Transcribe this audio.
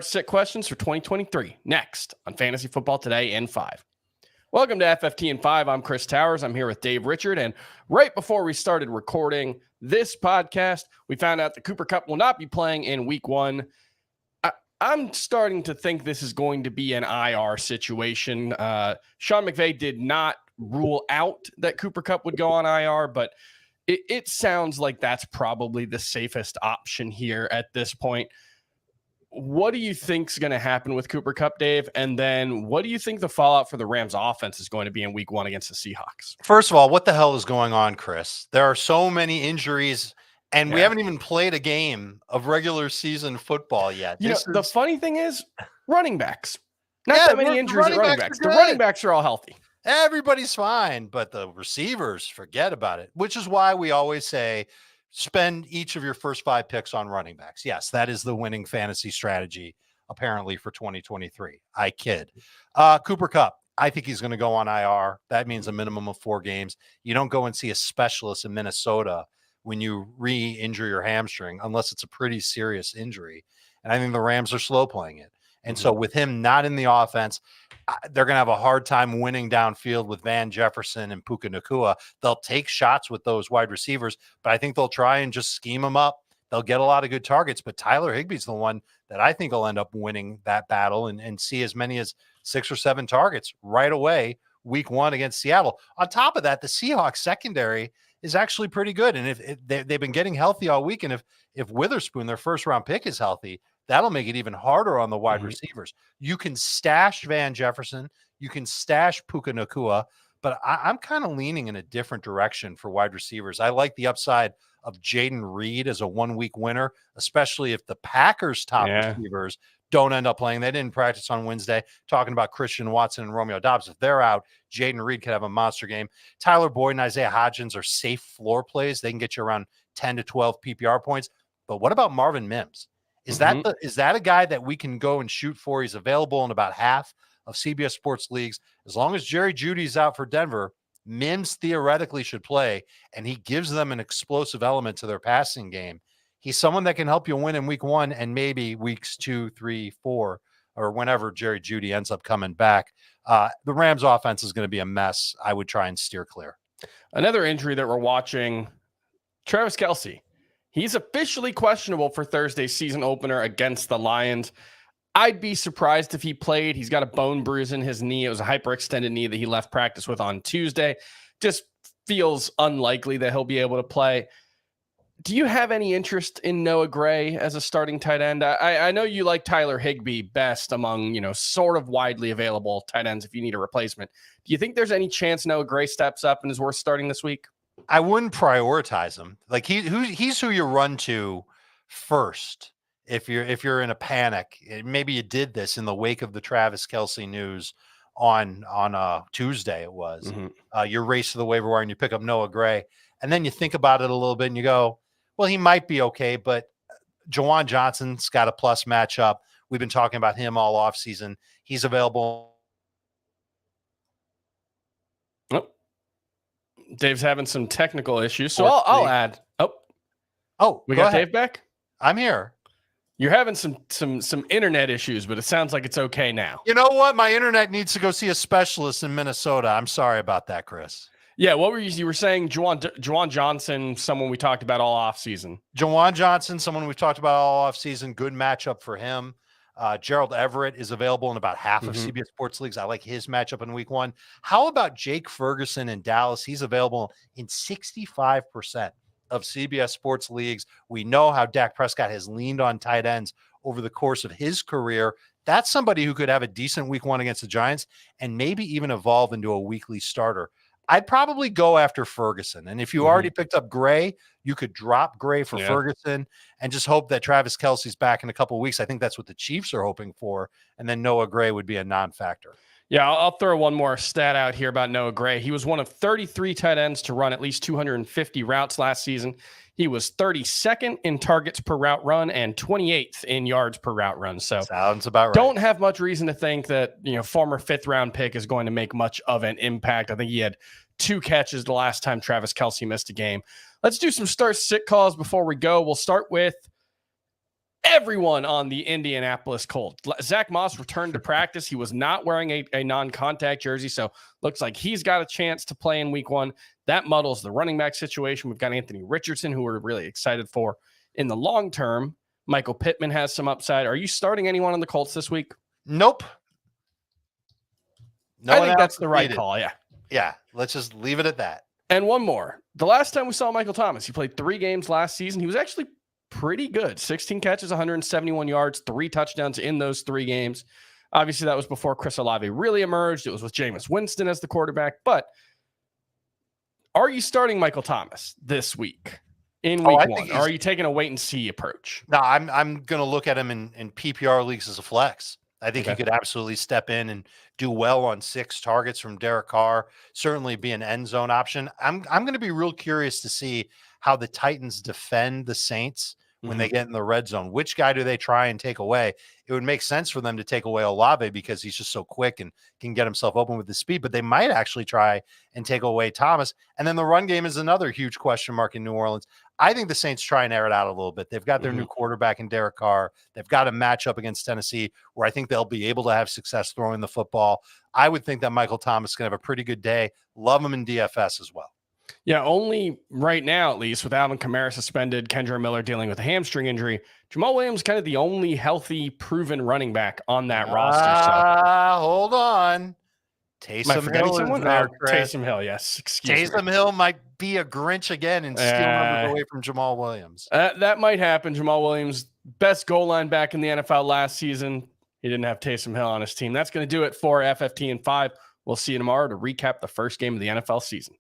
Sit questions for 2023 next on Fantasy Football Today in 5. Welcome to FFT in 5. I'm Chris Towers. I'm here with Dave Richard. And right before we started recording this podcast, we found out the Cooper Kupp will not be playing in week 1. I'm starting to think this is going to be an IR situation. Sean McVay did not rule out that Cooper Kupp would go on IR, but it sounds like that's probably the safest option here at this point. What do you think is going to happen with Cooper Kupp, Dave? And then what do you think the fallout for the Rams offense is going to be in week 1 against the Seahawks? First of all, what the hell is going on, Chris? There are so many injuries, and we haven't even played a game of regular season football yet. The funny thing is running backs. Not that many injuries at running backs. The running backs are all healthy. Everybody's fine, but the receivers, forget about it, which is why we always say, spend each of your first 5 picks on running backs. Yes, that is the winning fantasy strategy, apparently, for 2023. I kid. Cooper Kupp, I think he's going to go on IR. That means a minimum of 4 games. You don't go and see a specialist in Minnesota when you re-injure your hamstring, unless it's a pretty serious injury. And I think the Rams are slow playing it. And so with him not in the offense, they're going to have a hard time winning downfield with Van Jefferson and Puka Nacua. They'll take shots with those wide receivers, but I think they'll try and just scheme them up. They'll get a lot of good targets, but Tyler Higbee's the one that I think will end up winning that battle and see as many as 6 or 7 targets right away week 1 against Seattle. On top of that, the Seahawks secondary is actually pretty good. And if they've been getting healthy all week, and if Witherspoon, their first round pick, is healthy, that'll make it even harder on the wide receivers. You can stash Van Jefferson. You can stash Puka Nacua, but I'm kind of leaning in a different direction for wide receivers. I like the upside of Jaden Reed as a 1-week winner, especially if the Packers' top receivers don't end up playing. They didn't practice on Wednesday. Talking about Christian Watson and Romeo Doubs. If they're out, Jaden Reed could have a monster game. Tyler Boyd and Isaiah Hodgins are safe floor plays. They can get you around 10 to 12 PPR points. But what about Marvin Mims? Is that a guy that we can go and shoot for? He's available in about half of CBS Sports leagues. As long as Jerry Jeudy's out for Denver, Mims theoretically should play, and he gives them an explosive element to their passing game. He's someone that can help you win in week 1 and maybe weeks 2, 3, 4, or whenever Jerry Jeudy ends up coming back. The Rams offense is going to be a mess. I would try and steer clear. Another injury that we're watching, Travis Kelce. He's officially questionable for Thursday's season opener against the Lions. I'd be surprised if he played. He's got a bone bruise in his knee. It was a hyperextended knee that he left practice with on Tuesday. Just feels unlikely that he'll be able to play. Do you have any interest in Noah Gray as a starting tight end? I know you like Tyler Higbee best among, sort of widely available tight ends if you need a replacement. Do you think there's any chance Noah Gray steps up and is worth starting this week? I wouldn't prioritize him. Like he's who you run to first if you're in a panic. Maybe you did this in the wake of the Travis Kelce news on Tuesday. It was you race to the waiver wire and you pick up Noah Gray, and then you think about it a little bit and you go, well, he might be okay, but Juwan Johnson's got a plus matchup. We've been talking about him all offseason. He's available. Dave's having some technical issues, so I'll add. We got Dave back? I'm here. You're having some internet issues, but it sounds like it's okay now. You know what? My internet needs to go see a specialist in Minnesota. I'm sorry about that, Chris. Yeah, what were you were saying? Juwan Johnson, someone we talked about all offseason. Juwan Johnson, someone we've talked about all offseason. Good matchup for him. Gerald Everett is available in about half of CBS Sports leagues. I like his matchup in week 1. How about Jake Ferguson in Dallas? He's available in 65% of CBS Sports leagues. We know how Dak Prescott has leaned on tight ends over the course of his career. That's somebody who could have a decent week 1 against the Giants and maybe even evolve into a weekly starter. I'd probably go after Ferguson. And if you already picked up Gray, you could drop Gray for Ferguson and just hope that Travis Kelce's back in a couple of weeks. I think that's what the Chiefs are hoping for. And then Noah Gray would be a non-factor. Yeah, I'll throw one more stat out here about Noah Gray. He was one of 33 tight ends to run at least 250 routes last season. He was 32nd in targets per route run and 28th in yards per route run. So sounds about right. Don't have much reason to think that, former 5th round pick is going to make much of an impact. I think he had 2 catches the last time Travis Kelce missed a game. Let's do some start sit calls before we go. We'll start with everyone on the Indianapolis Colts. Zach Moss returned to practice. He was not wearing a non-contact jersey, so looks like he's got a chance to play in week 1. That muddles the running back situation. We've got Anthony Richardson, who we're really excited for. In the long term, Michael Pittman has some upside. Are you starting anyone on the Colts this week? Nope. I think that's the right call, yeah. Yeah, let's just leave it at that. And one more. The last time we saw Michael Thomas, he played 3 games last season. He was actually pretty good. 16 catches, 171 yards, 3 touchdowns in those 3 games. Obviously, that was before Chris Olave really emerged. It was with Jameis Winston as the quarterback. But are you starting Michael Thomas this week in week 1? Or are you taking a wait-and-see approach? No, I'm going to look at him in PPR leagues as a flex. I think he could absolutely step in and do well on 6 targets from Derek Carr, certainly be an end zone option. I'm going to be real curious to see how the Titans defend the Saints when they get in the red zone. Which guy do they try and take away? It would make sense for them to take away Olave because he's just so quick and can get himself open with the speed, but they might actually try and take away Thomas. And then the run game is another huge question mark in New Orleans. I think the Saints try and air it out a little bit. They've got their new quarterback in Derek Carr. They've got a matchup against Tennessee where I think they'll be able to have success throwing the football. I would think that Michael Thomas is going to have a pretty good day. Love him in DFS as well. Yeah, only right now, at least, with Alvin Kamara suspended, Kendra Miller dealing with a hamstring injury, Jamal Williams kind of the only healthy, proven running back on that roster. So hold on. Taysom Hill is there, Chris. Taysom Hill, yes. Taysom Hill might be a Grinch again and steal numbers away from Jamal Williams. That might happen. Jamal Williams, best goal line back in the NFL last season. He didn't have Taysom Hill on his team. That's going to do it for FFT in 5. We'll see you tomorrow to recap the first game of the NFL season.